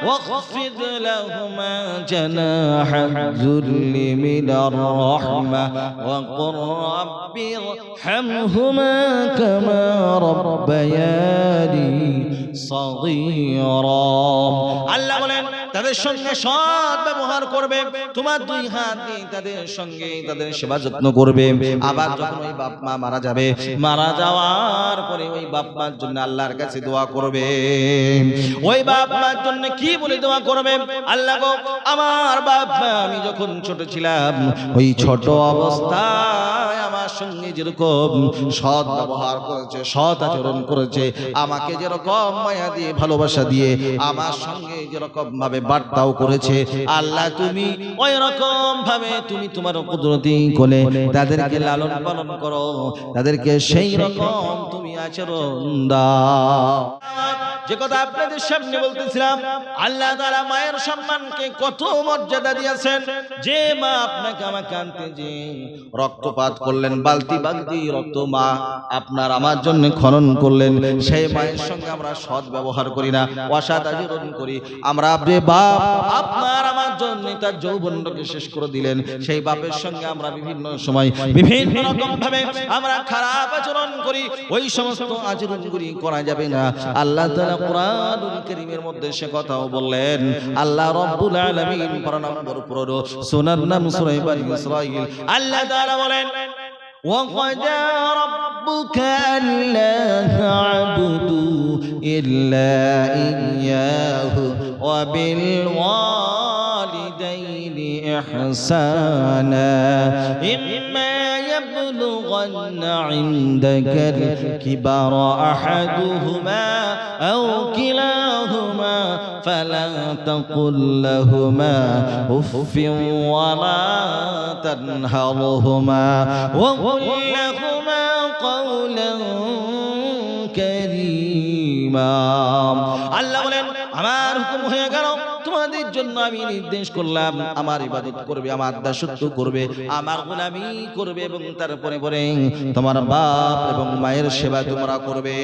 واخفض لهما جناح الذل من الرحمة وقل رب ارحمهما كما ربياني صغيرا আল্লাহ বলেন তাদের সঙ্গে সৎ ব্যবহার করবে, তোমার দুই হাত দিয়ে তাদের সঙ্গে তাদের সেবা যত্ন করবে। আবার যখন ওই বাপ মা মারা যাবে, মারা যাওয়ার পরে ওই বাপ মার জন্য আল্লাহর কাছে দোয়া করবে। ওই বাপ মার জন্য কি বলে দোয়া করবে? আল্লাহ গো, আমার বাপ মা আমি যখন ছোট ছিলাম, ওই ছোট অবস্থায় আমার সঙ্গে যেরকম সৎ ব্যবহার করেছে, সৎ আচরণ করেছে, আমাকে যেরকম মায়া দিয়ে ভালোবাসা দিয়ে আমার সঙ্গে যেরকম ভাবে বার্তাও করেছে, আল্লাহ তুমি ওই রকম ভাবে তুমি তোমার কুদরতি কোলে তাদেরকে লালন পালন করো, তাদেরকে সেই রকম তুমি আচরণ দাও। যে কথা আপনাদের সামনে বলতেছিলাম, আল্লাহ তাআলা মায়ের সম্মানকে কত মর্যাদা দিয়েছেন। যে মা আপনাকে আমাকে আনতে যে রক্তপাত করলেন, বালতি বালতি রক্ত মা আপনার আমার জন্য খনন করলেন, সেই মায়ের সঙ্গে আমরা সৎ ব্যবহার করি না, অসৎ আচরণ করি। আমরা যে বাপ আপনার আমার জন্য তার যৌবনটাকে শেষ করে দিলেন, সেই বাপের সঙ্গে আমরা বিভিন্ন সময় বিভিন্ন রকম ভাবে আমরা খারাপ আচরণ করি। ওই সমস্ত আচরণগুলি করা যাবে না। আল্লাহ তাআলা কুরআনুল কারীমের মধ্যে সে কথাও বললেন। আল্লাহ রাব্বুল আলামিন 12 নম্বর সূরার নাম সূরা বনী ইসরাঈল। আল্লাহ তাআলা বলেন, وَقَضَى رَبُّكَ أَلَّا تَعْبُدُوا إِلَّا إِيَّاهُ وَبِالْوَالِدَيْنِ إِحْسَانًا إِمَّا يَبْلُغَنَّ عِندَكَ الْكِبَرَ أَحَدُهُمَا أَوْ كِلَاهُمَا فَلَا تَقُل لَّهُمَا أُفٍّ وَلَا تَنْهَرْهُمَا وَقُل لَّهُمَا قَوْلًا كَرِيمًا। আল্লাহ বলেন, আমার হুকুম হয়ে গেল, তোমাদের জন্য আমি নির্দেশ করলাম, আমার ইবাদত করবে, আমার দাসত্ব করবে, আমার গোলামি করবে, এবং তারপরে পরে তোমার বাপ এবং মায়ের সেবা তোমরা করবে।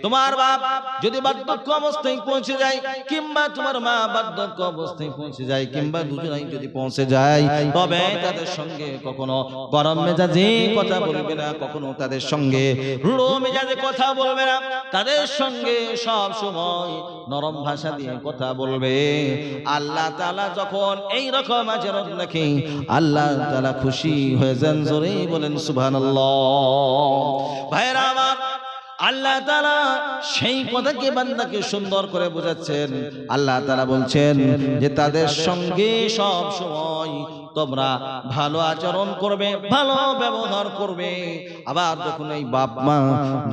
তোমার বাপ যদি বার্ধক্য অবস্থায় পৌঁছে যায়, কিংবা তোমার মা বার্ধক্য অবস্থায় পৌঁছে যায়, কিংবা দুজনেই যদি পৌঁছে যায়, তবে তাদের সঙ্গে কখনো গরম মেজাজে কথা বলবে না, কখনো তাদের সঙ্গে রূঢ় মেজাজে কথা বলবে না, তাদের সঙ্গে সব সময় নরম ভাষা দিয়ে কথা বলবে। আল্লাহ তাআলা যখন এই রকম আচরণ দেখে, আল্লাহ তাআলা খুশি হয়ে যান। জোরে বলেন সুবহানাল্লাহ। ভাইরা আমার, আল্লাহ তাআলা সেই কথাকে বান্দাকে সুন্দর করে বোঝাচ্ছেন। আল্লাহ তাআলা বলছেন যে তাদের সঙ্গে সব সময় তোমরা ভালো আচরণ করবে, ভালো ব্যবহার করবে। আবার যখন এই বাপ মা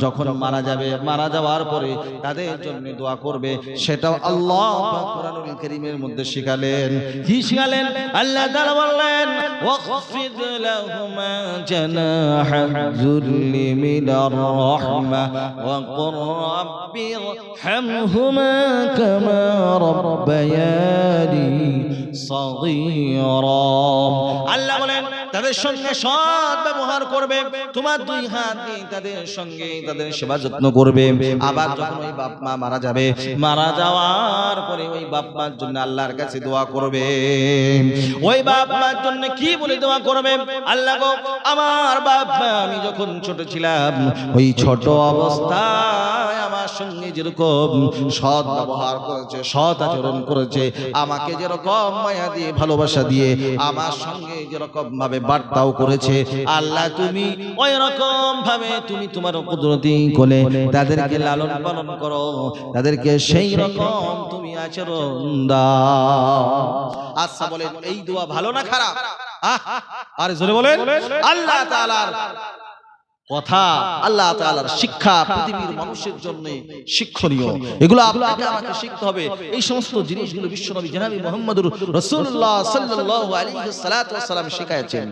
যখন মারা যাবে, মারা যাওয়ার পরে তাদের জন্য দোয়া করবে, সেটাও আল্লাহ পাক কোরআনুল কারীমের মধ্যে শিখালেন। কি শিখালেন? আল্লাহ তাআলা বললেন, ওয়াখফিদ লাহুমা জানাহাল যুল্লি মিনার রাহমা ওয়া কুর রাব্বি ইরহামহুমা কামা রাব্বায়ানি সগীরা। আল্লাহ বলেন তাদের সঙ্গে সৎ ব্যবহার করবে, তোমার দুই হাত দিয়ে তাদের সঙ্গে তাদের সেবা যত্ন করবে। আবার যখন ওই বাপ মা মারা যাবে, মারা যাওয়ার পরে ওই বাপ মার জন্য আল্লাহর কাছে দোয়া করবে। ওই বাপ মার জন্য কি বলে দোয়া করবে? আল্লাহ গো, আমার বাপ মা আমি যখন ছোট ছিলাম, ওই ছোট অবস্থায় আমার সঙ্গে যেরকম সৎ ব্যবহার করেছে, সৎ আচরণ করেছে, আমাকে যেরকম মায়া দিয়ে ভালোবাসা দিয়ে আমার সঙ্গে যেরকম ভাবে বার্তাও করেছে, আল্লাহ তুমি ওই রকম ভাবে তুমি তোমার কুদরতি কোলে তাদেরকে লালন পালন করো, তাদেরকে সেই রকম তুমি আচরণ দাও। আচ্ছা বলেন, এই দোয়া ভালো না খারাপ? আরে জোরে বলেন। আল্লাহ তাআলার কথা, আল্লাহ তাআলার শিক্ষা পৃথিবীর মানুষের জন্য শিক্ষণীয়। এগুলো আপনাকে আমাকে শিখতে হবে। এই সমস্ত জিনিসগুলো বিশ্বনবী জনাবি মুহাম্মদুর রাসূলুল্লাহ সাল্লাল্লাহু আলাইহি সাল্লাতু ওয়াসাল্লাম শিখায়েছেন।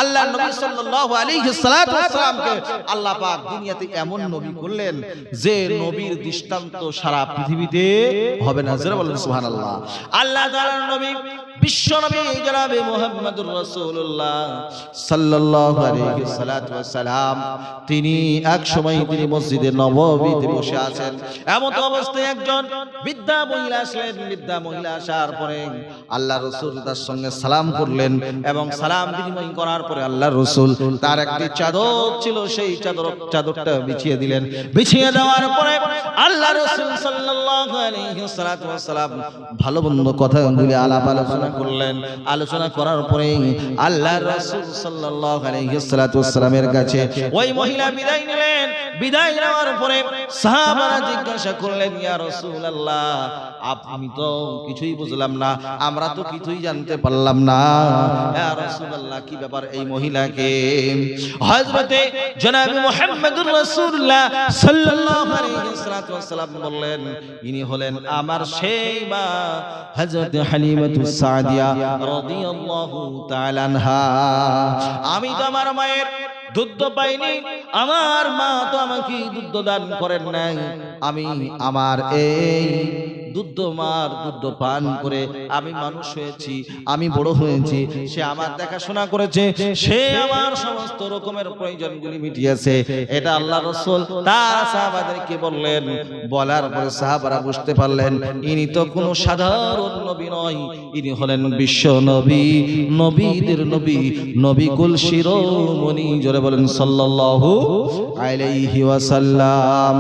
আল্লাহর নবী সাল্লাল্লাহু আলাইহি সাল্লাতু ওয়াসাল্লামকে আল্লাহ পাক দুনিয়াতে এমন নবী করলেন যে নবীর দৃষ্টান্ত সারা পৃথিবীতে হবে না। জোরে বলেন সুবহানাল্লাহ। আল্লাহ তাআলার নবী বিশ্বনবী জনাবে মুহাম্মদুর রাসূলুল্লাহ সাল্লাল্লাহু আলাইহি সাল্লাম তিনি এক সময় তিনি মসজিদে নববীতে বসে আছেন। এমন অবস্থায় একজন বৃদ্ধা মহিলা আসলেন। বৃদ্ধা মহিলা আসার পরে আল্লাহ রাসূল তার সঙ্গে সালাম করলেন এবং সালাম বিনিময় করার পরে আল্লাহ রাসূল তার একটি চাদর ছিল, সেই চাদরটা বিছিয়ে দিলেন। বিছিয়ে দেওয়ার পরে আল্লাহ রাসূল সাল্লাল্লাহু আলাইহি সাল্লাম ভালো মন্দ কথাগুলি আলাপ আলোচনা করলেন। আলোচনা করার পরে আল্লাহ রাসূল সাল্লাল্লাহু আলাইহি সাল্লামের কাছে ওই মহিলা বিদায় নিলেন। বিদায় নেওয়ার পরে সাহাবারা জিজ্ঞাসা করলেন, ইয়া রাসূলুল্লাহ, আপনি তো কিছুই বুঝলাম না, আমরা তো কিছুই জানতে পারলাম না। ইয়া রাসূলুল্লাহ, কি ব্যাপার এই মহিলাকে? হযরতে জনাবে মুহাম্মদুর রাসূলুল্লাহ সাল্লাল্লাহু আলাইহি সাল্লাম বললেন, ইনি হলেন আমার সেই মা হযরত হালিমাতুস সাদিয়া রাদিয়াল্লাহু তাআলা আনহা। আমি তো আমার মায়ের দুধ পাইনি, আমার মা তো আমাকে দুধ দান করেন নাই। আমি আমার এই দুধ পান করে আমি মানুষ হয়েছি, আমি বড় হয়েছি। সে আমার দেখাশোনা করেছে, সে আমার সমস্ত রকমের প্রয়োজনগুলি মিটিয়েছে। এটা আল্লাহ রাসূল তার সাহাবাদেরকে বললেন। বলার পরে সাহাবারা বুঝতে পারলেন ইনি তো কোনো সাধারণ নবী নয়, ইনি হলেন বিশ্ব নবী, নবীদের নবী, নবী কুল শিরোমণি। জোরে বলেন সাল্লাল্লাহু আলাইহি ওয়াসাল্লাম।